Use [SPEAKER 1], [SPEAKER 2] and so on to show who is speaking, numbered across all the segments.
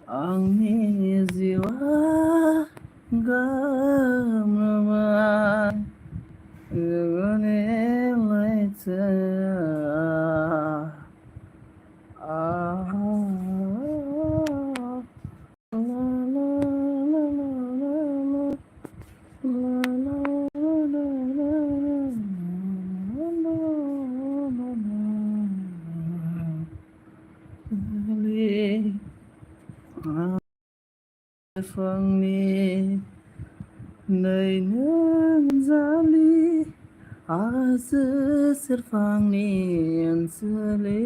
[SPEAKER 1] आंनि जिउआ गाबोबाय जुगनि लैथोआ फुंनि नै नों जालि हाजो सेरफांनि ओनसोलि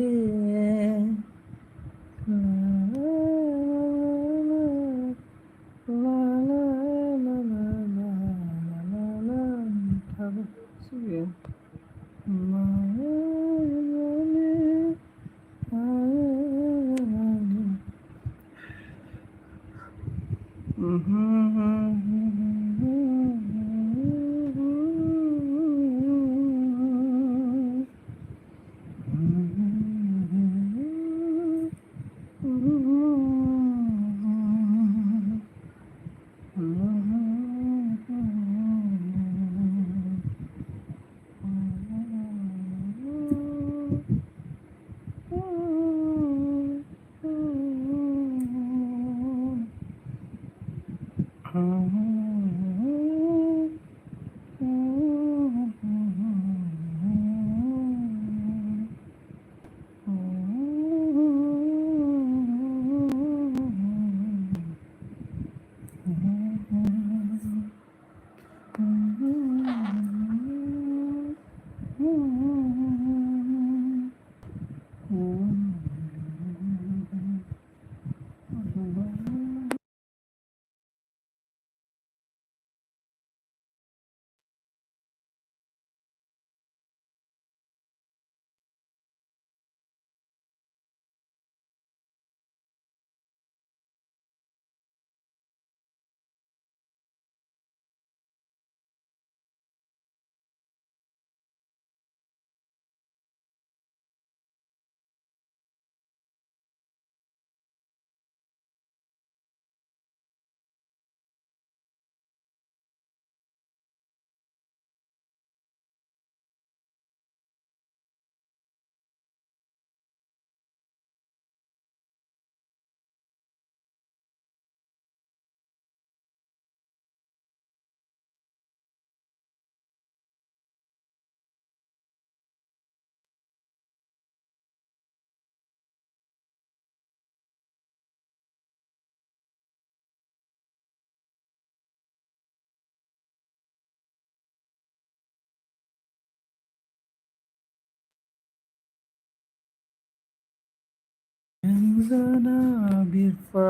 [SPEAKER 1] जाना बिरफा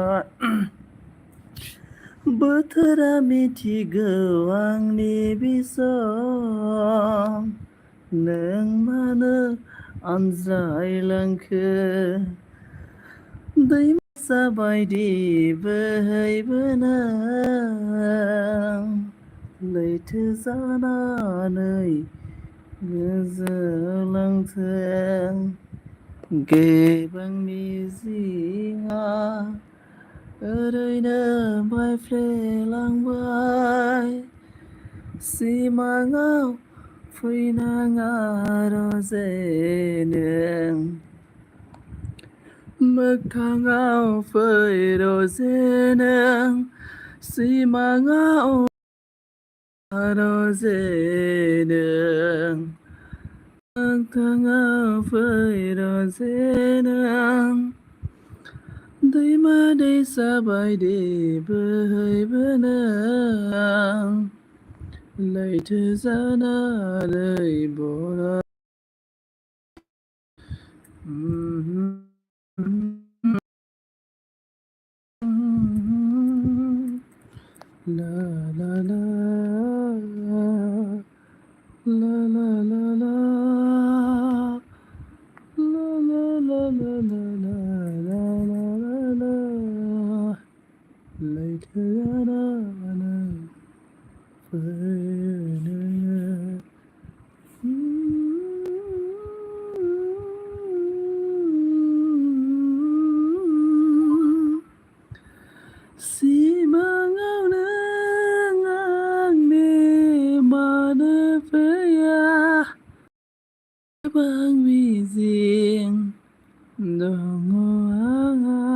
[SPEAKER 1] बोथोरा मिथिगौ आंनि बिसं नों मानो आनज्रायलांखो दैसा बायदि बोहैबोनां लैथो जानानै गोजोलांथों गेबें मिजिंआ ओरैनो बायफ्लेलांबाय सिमाङाव फैनाङा रजे नों मोगथाङाव फै रजे नों सिमाङाव रजे नों मोगथाङाव फै रजे नों दैमा दैसा बायदि बोहैबोनां लैथो जानानै बरा ला ला ला ला ला ला ला ला ला ला ला ला ला ला ला लैथो जानानै फैनो Bang Bizing Dongo